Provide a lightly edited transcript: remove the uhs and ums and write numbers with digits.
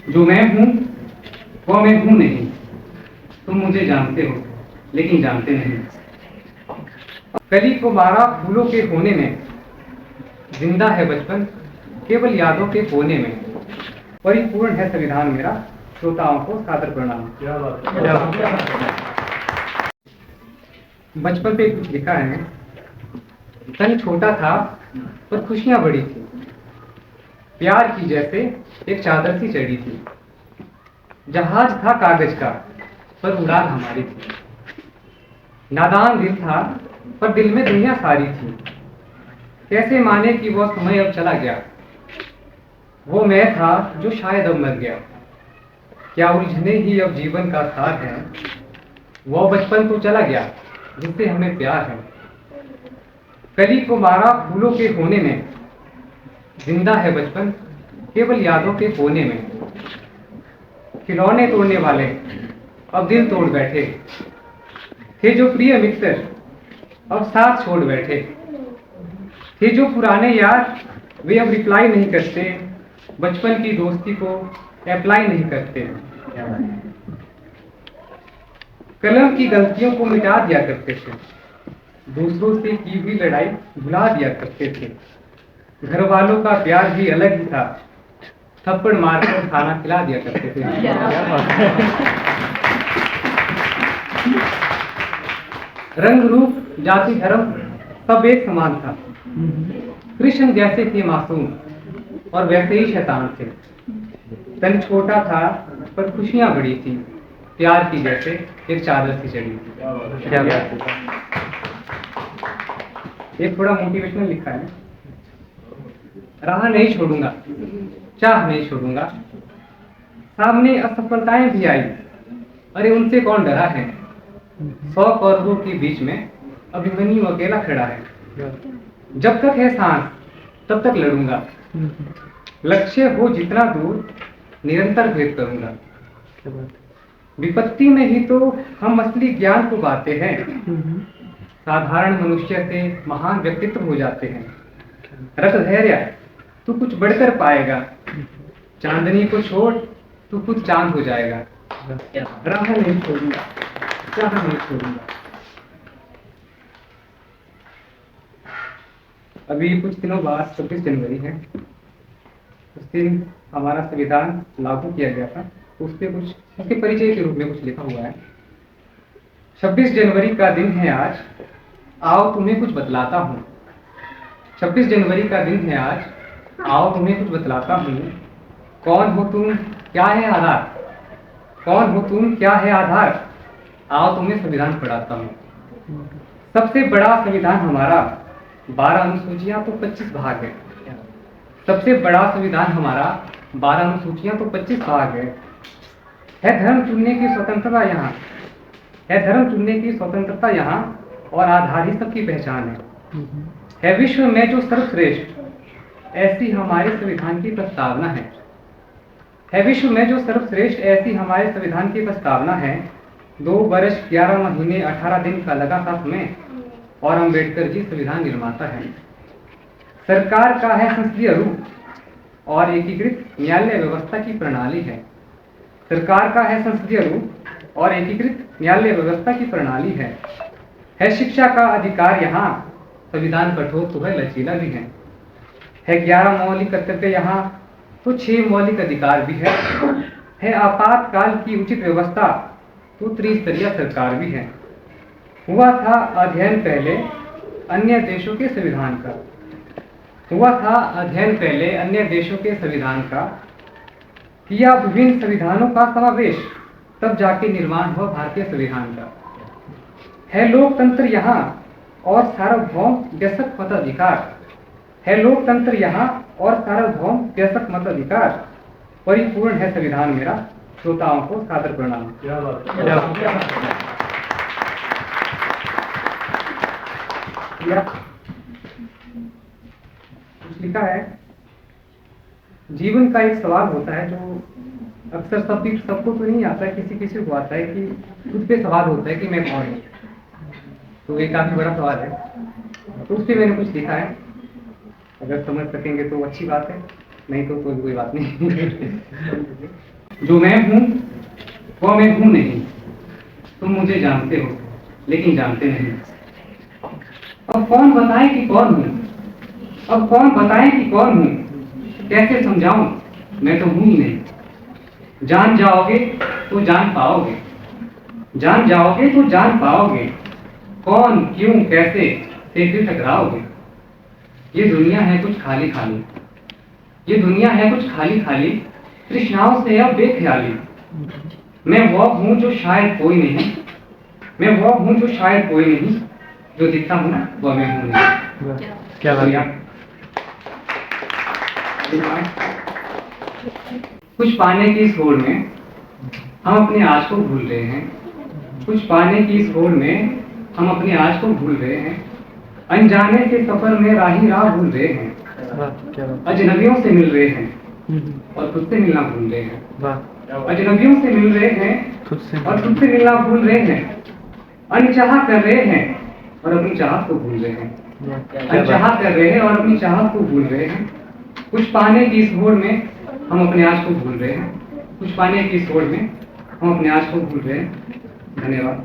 जो मैं हूँ वो मैं हूँ नहीं। तुम मुझे जानते हो लेकिन जानते नहीं। कली को 12 फूलों के होने में जिंदा है बचपन, केवल यादों के कोने में। परिपूर्ण है संविधान मेरा, श्रोताओं को सादर प्रणाम। बचपन पे कुछ लिखा है। तन छोटा था पर खुशियां बड़ी थी, प्यार की जैसे एक चादर सी चढ़ी थी। जहाज था कागज का पर उड़ान हमारी थी। नादान दिल था पर दिल में दुनिया सारी थी। कैसे माने कि वो समय अब चला गया, वो मैं था जो शायद अब मर गया। क्या उलझने ही अब जीवन का सार है, वो बचपन तो चला गया जिससे हमें प्यार है। कली को 12 फूलों के होने में जिंदा है बचपन, केवल यादों के कोने में। खिलौने तोड़ने वाले अब दिल तोड़ बैठे, थे जो प्रिय मित्र अब साथ छोड़ बैठे। थे जो पुराने यार वे अब रिप्लाई नहीं करते, बचपन की दोस्ती को अप्लाई नहीं करते। कलम की गलतियों को मिटा दिया करते थे, दूसरों से की हुई लड़ाई भुला दिया करते थे। घर वालों का प्यार भी अलग ही था, थप्पड़ मारकर खाना खिला दिया करते थे। रंग रूप जाति धर्म सब एक समान था। कृष्ण जैसे थे मासूम और वैसे ही शैतान थे। तन छोटा था पर खुशियां बड़ी थी, प्यार की जैसे एक चादर सी चढ़ी थी। क्या बात है। ये थोड़ा मोटिवेशनल लिखा है। राह नहीं छोड़ूंगा, चाह नहीं छोड़ूंगा। सामने असफलताएं भी आई, अरे उनसे कौन डरा है। 100 कौरवों के बीच में अभिमन्यु अकेला खड़ा है। जब तक है सांस तब तक लड़ूंगा, लक्ष्य हो जितना दूर निरंतर भेद करूंगा। विपत्ति में ही तो हम असली ज्ञान को पाते हैं, साधारण मनुष्य से महान व्यक्तित्व हो जाते हैं। रख धैर्य, तू कुछ बढ़कर पाएगा। चांदनी को छोड़, तू खुद चांद हो जाएगा। राह नहीं छोड़ूंगा, चाह नहीं छोड़ूंगा। अभी कुछ दिनों बाद 26 जनवरी है। उस दिन हमारा संविधान लागू किया गया था, तो उस पर कुछ उसके परिचय के रूप में कुछ लिखा हुआ है। 26 जनवरी का दिन है आज, आओ तुम्हें कुछ बतलाता हूँ। 26 जनवरी का दिन है आज, आओ तुम्हें कुछ बतलाता हूँ। कौन हो तुम, क्या है आधार, कौन हो तुम, क्या है आधार, आओ तुम्हें संविधान पढ़ाता हूँ। सबसे बड़ा संविधान हमारा, 12 अनुसूचियां तो 25 भाग है। सबसे बड़ा संविधान हमारा, 12 अनुसूचियां तो 25 भाग है। धर्म चुनने की स्वतंत्रता यहाँ, है धर्म चुनने की स्वतंत्रता यहाँ, और आधार ही सबकी पहचान है विश्व में जो सर्वश्रेष्ठ, ऐसी हमारे संविधान की प्रस्तावना है विश्व में जो सर्वश्रेष्ठ, ऐसी हमारे संविधान की प्रस्तावना है। 2 वर्ष 11 महीने 18 दिन का लगा था समय, और अम्बेडकर जी संविधान निर्माता है। सरकार का है संसदीय रूप और एकीकृत न्यायालय व्यवस्था की प्रणाली सरकार का है संसदीय रूप और एकीकृत न्यायालय व्यवस्था की प्रणाली है शिक्षा का अधिकार यहाँ, संविधान कठोर तो है लचीला भी है 11 मौलिक कर्तव्य यहाँ, तो 6 मौलिक अधिकार भी है आपातकाल की उचित व्यवस्था, तो त्रिस्तरीय सरकार भी है। हुआ था अध्ययन पहले अन्य देशों के संविधान का, हुआ था अध्ययन पहले अन्य देशों के संविधान का, किया विभिन्न संविधानों का समावेश, तब जाके निर्माण हुआ भारतीय संविधान का। है लोकतंत्र यहाँ और सार्वभौम व्यसक मताधिकार, है लोकतंत्र यहाँ और सार्वभौम व्यसक मताधिकार। परिपूर्ण है संविधान मेरा, श्रोताओं को सादर प्रणाम। कुछ लिखा है। जीवन का एक सवाल होता है जो अक्सर सबको तो नहीं आता है, किसी किसी को आता है कि खुद पे सवाल होता है कि मैं कौन हूँ। तो ये काफी बड़ा सवाल है, तो उस पर मैंने कुछ लिखा है। अगर समझ सकेंगे तो अच्छी बात है, नहीं तो कोई बात नहीं। जो मैं हूँ वो मैं हूँ नहीं। तुम मुझे जानते हो लेकिन जानते नहीं। अब कौन बताए कि कौन हूँ, अब कौन बताए कि कौन हूँ, कैसे समझाऊं, मैं तो हूं ही नहीं। जान जाओगे तो जान पाओगे, जान जाओगे तो जान पाओगे, कौन क्यों कैसे से फिर टकराओगे। ये दुनिया है कुछ खाली खाली, ये दुनिया है कुछ खाली खाली, तृष्णाओं से अब बेख्याली। मैं वो हूँ जो शायद कोई नहीं, मैं वो हूँ जो शायद कोई नहीं, जो दिखता हूँ वह मैं हूँ नहीं। क्या बात है। कुछ पाने की इस होड़ में हम अपने आज को भूल रहे हैं, कुछ पाने की इस होड़ में हम अपने आज को भूल रहे हैं। अनजाने से सफर में राही राह भूल रहे हैं, अजनबियों से मिल रहे हैं और खुद से मिलना भूल रहे हैं। अजनबियों से मिल रहे हैं और खुद से मिलना भूल रहे हैं। अनचाहा कर रहे हैं और अपनी चाहत को भूल रहे हैं। अनचाहा कर रहे हैं और अपनी चाहत को भूल रहे हैं। कुछ पाने की इस होड़ में हम अपने आज को भूल रहे हैं, कुछ पाने की इस होड़ में हम अपने आज को भूल रहे हैं। धन्यवाद।